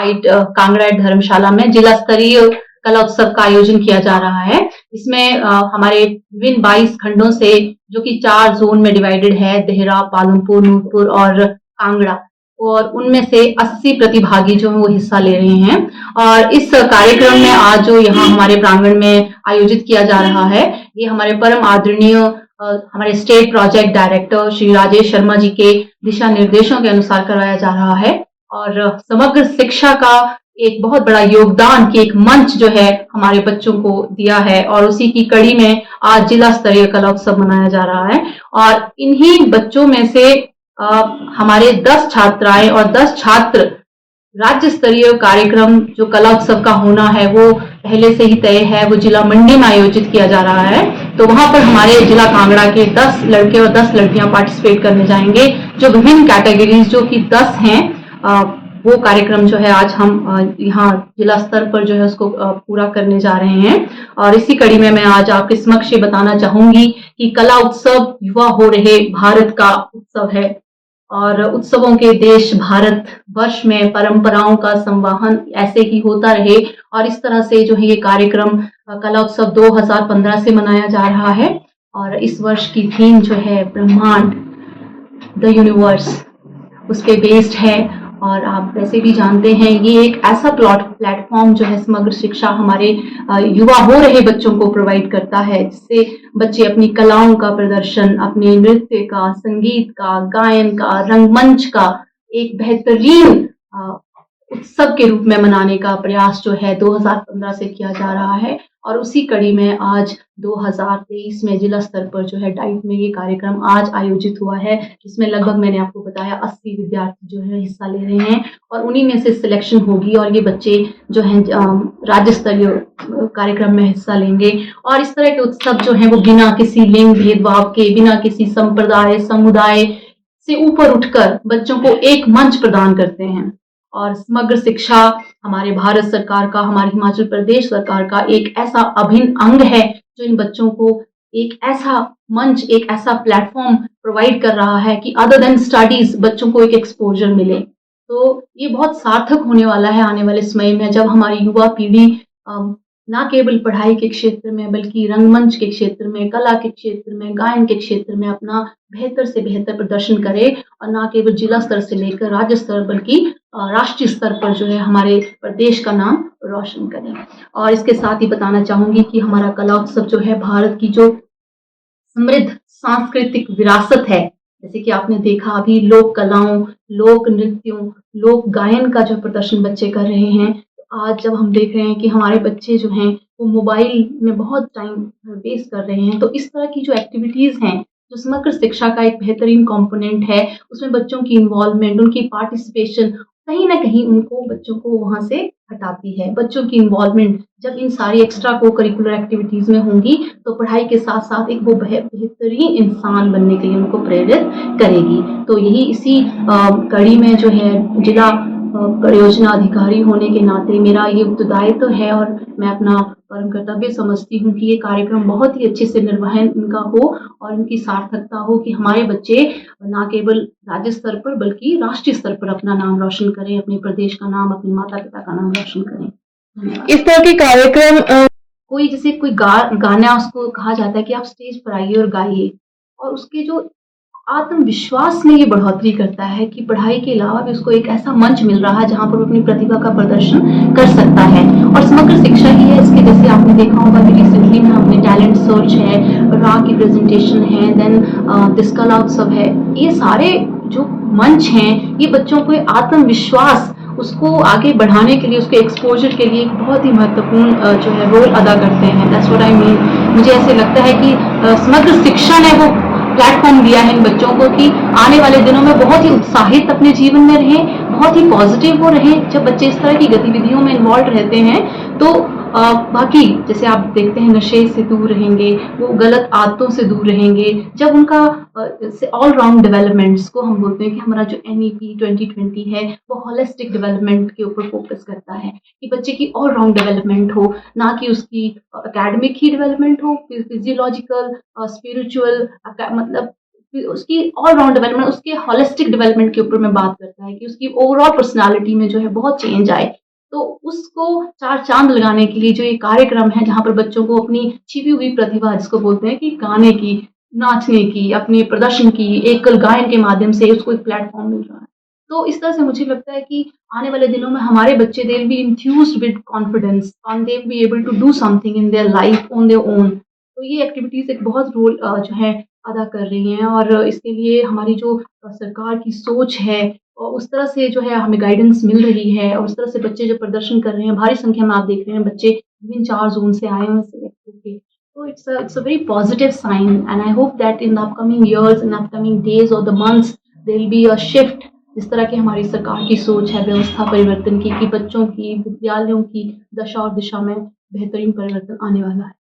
Site Kangra धर्मशाला में जिला स्तरीय कला उत्सव का आयोजन किया जा रहा है। इसमें हमारे विभिन्न 22 खंडों से, जो कि 4 जोन में डिवाइडेड है, देहरा, पालमपुर, नूरपुर और कांगड़ा, और उनमें से 80 प्रतिभागी जो हैं वो हिस्सा ले रहे हैं। और इस कार्यक्रम में आज जो यहाँ हमारे प्रांगण में आयोजित किया जा रहा है, ये हमारे परम आदरणीय हमारे state project director Shri Rajesh Sharma ji के दिशा निर्देशों के अनुसार करवाया जा रहा है। और समग्र शिक्षा का एक बहुत बड़ा योगदान की एक मंच जो है हमारे बच्चों को दिया है, और उसी की कड़ी में आज जिला स्तरीय कला उत्सव मनाया जा रहा है। और इन्हीं बच्चों में से हमारे 10 छात्राएं और 10 छात्र राज्य स्तरीय कार्यक्रम जो कला उत्सव का होना है वो पहले से ही तय है, वो जिला मंडी में आयोजित किया जा रहा है। तो वहां पर हमारे जिला कांगड़ा के 10 लड़के और 10 लड़कियां पार्टिसिपेट करने जाएंगे, जो विभिन्न कैटेगरीज जो कि 10 हैं। वो कार्यक्रम जो है आज हम यहाँ जिला स्तर पर जो है उसको पूरा करने जा रहे हैं। और इसी कड़ी में मैं आज आपके समक्ष ये बताना चाहूंगी कि कला उत्सव युवा हो रहे भारत का उत्सव है, और उत्सवों के देश भारत वर्ष में परंपराओं का संवाहन ऐसे ही होता रहे। और इस तरह से जो है ये कार्यक्रम कला उत्सव 2015 से मनाया जा रहा है। और इस वर्ष की थीम जो है ब्रह्मांड, द यूनिवर्स, उस पे बेस्ड है। और आप वैसे भी जानते हैं ये एक ऐसा प्लेटफॉर्म जो है समग्र शिक्षा हमारे युवा हो रहे बच्चों को प्रोवाइड करता है, जिससे बच्चे अपनी कलाओं का प्रदर्शन, अपने नृत्य का, संगीत का, गायन का, रंगमंच का एक बेहतरीन उत्सव के रूप में मनाने का प्रयास जो है 2015 से किया जा रहा है। और उसी कड़ी में आज 2023 में जिला स्तर पर जो है डाइट में ये कार्यक्रम आज आयोजित हुआ है, जिसमें लगभग मैंने आपको बताया 80 विद्यार्थी जो है हिस्सा ले रहे हैं, और उन्हीं में से सिलेक्शन होगी और ये बच्चे जो हैं राज्य स्तरीय कार्यक्रम में हिस्सा लेंगे। और इस तरह के उत्सव जो हैं वो बिना किसी लिंग भेदभाव के, बिना किसी संप्रदाय समुदाय से ऊपर उठकर बच्चों को एक मंच प्रदान करते हैं। और समग्र शिक्षा हमारे भारत सरकार का, हमारे हिमाचल प्रदेश सरकार का एक ऐसा अभिन्न अंग है जो इन बच्चों को एक ऐसा मंच, एक ऐसा प्लेटफॉर्म प्रोवाइड कर रहा है कि अदर देन स्टडीज बच्चों को एक एक्सपोजर मिले। तो ये बहुत सार्थक होने वाला है आने वाले समय में, जब हमारी युवा पीढ़ी ना केवल पढ़ाई के क्षेत्र में बल्कि रंगमंच के क्षेत्र में, कला के क्षेत्र में, गायन के क्षेत्र में अपना बेहतर से बेहतर प्रदर्शन करे, और ना केवल जिला स्तर से लेकर राज्य स्तर बल्कि राष्ट्रीय स्तर पर जो है हमारे प्रदेश का नाम रोशन करें। और इसके साथ ही बताना चाहूंगी कि हमारा कला उत्सव जो है भारत की जो समृद्ध सांस्कृतिक विरासत है, जैसे कि आपने देखा अभी लोक कलाओं, लोक नृत्यों, लोक गायन का जो प्रदर्शन बच्चे कर रहे हैं। आज जब हम देख रहे हैं कि हमारे बच्चे जो हैं वो मोबाइल में बहुत टाइम वेस्ट कर रहे हैं, तो इस तरह की जो एक्टिविटीज हैं जो समग्र शिक्षा का एक बेहतरीन कंपोनेंट है, उसमें बच्चों की इन्वॉल्वमेंट, उनकी पार्टिसिपेशन कहीं ना कहीं उनको बच्चों को वहां से हटाती है। बच्चों की इन्वॉल्वमेंट जब इन सारी एक्स्ट्रा को करिकुलर एक्टिविटीज में होंगी तो पढ़ाई के साथ साथ एक वो बेहतरीन इंसान बनने के लिए उनको प्रेरित करेगी। तो यही इसी कड़ी में जो है जिला परियोजना अधिकारी होने के नाते मेरा ये उत्तरदायित्व है, और मैं अपना परम कर्तव्य समझती हूँ कि ये कार्यक्रम बहुत ही अच्छे से निर्वहन इनका हो और इनकी सार्थकता हो, कि हमारे बच्चे ना केवल राज्य स्तर पर बल्कि राष्ट्रीय स्तर पर अपना नाम रोशन करें, अपने प्रदेश का नाम, अपने माता पिता का नाम रोशन करें। इस तरह के कार्यक्रम कोई जैसे कोई गाना, उसको कहा जाता है कि आप स्टेज पर आइए और गाइए, और उसके जो आत्मविश्वास में ये बढ़ोतरी करता है कि पढ़ाई के अलावा भी उसको एक ऐसा मंच मिल रहा है जहाँ पर वो अपनी प्रतिभा का प्रदर्शन कर सकता है। और समग्र शिक्षा ही है इसके, जैसे आपने देखा होगा कि रिसेंटली में हमने टैलेंट सर्च है, राह की प्रेजेंटेशन है, देन दिस कला उत्सव है, ये सारे जो मंच हैं ये बच्चों को आत्मविश्वास उसको आगे बढ़ाने के लिए, उसके एक्सपोजर के लिए एक बहुत ही महत्वपूर्ण जो है रोल अदा करते हैं। That's what I mean. मुझे ऐसे लगता है कि समग्र शिक्षा ने वो प्लेटफॉर्म दिया है इन बच्चों को कि आने वाले दिनों में बहुत ही उत्साहित अपने जीवन में रहें, बहुत ही पॉजिटिव वो रहें। जब बच्चे इस तरह की गतिविधियों में इन्वॉल्व रहते हैं तो बाकी जैसे आप देखते हैं नशे से दूर रहेंगे, वो गलत आदतों से दूर रहेंगे। जब उनका ऑल राउंड डेवलपमेंट्स को हम बोलते हैं कि हमारा जो NEP 2020 है वो होलिस्टिक डेवलपमेंट के ऊपर फोकस करता है कि बच्चे की ऑल राउंड डेवलपमेंट हो, ना कि उसकी एकेडमिक ही डेवलपमेंट हो, फिजियोलॉजिकल, स्पिरिचुअल, मतलब उसकी ऑल राउंड डेवलपमेंट, उसके होलिस्टिक डेवलपमेंट के ऊपर मैं बात करता है कि उसकी ओवरऑल पर्सनैलिटी में जो है बहुत चेंज आए। तो उसको 4 चाँद लगाने के लिए जो ये कार्यक्रम है, जहाँ पर बच्चों को अपनी छिपी हुई प्रतिभा जिसको बोलते हैं कि गाने की, नाचने की, अपने प्रदर्शन की, एकल गायन के माध्यम से उसको एक प्लेटफ़ॉर्म मिल रहा है। तो इस तरह से मुझे लगता है कि आने वाले दिनों में हमारे बच्चे they will be enthused with confidence and they will be able to do something in their life on their own. तो ये एक्टिविटीज़ एक बहुत रोल जो है अदा कर रही हैं और इसके लिए हमारी जो सरकार की सोच है और उस तरह से जो है हमें गाइडेंस मिल रही है और उस तरह से बच्चे जो प्रदर्शन कर रहे हैं, भारी संख्या में आप देख रहे हैं बच्चे विभिन्न 4 ज़ोन से आए हैं सेलेक्ट होके। So it's a very positive sign, and I hope that in the upcoming years, in upcoming days or the months, there will be a shift. जिस तरह की हमारी सरकार की सोच है व्यवस्था परिवर्तन की कि बच्चों की विद्यालयों की दशा और दिशा में बेहतरीन परिवर्तन आने वाला है।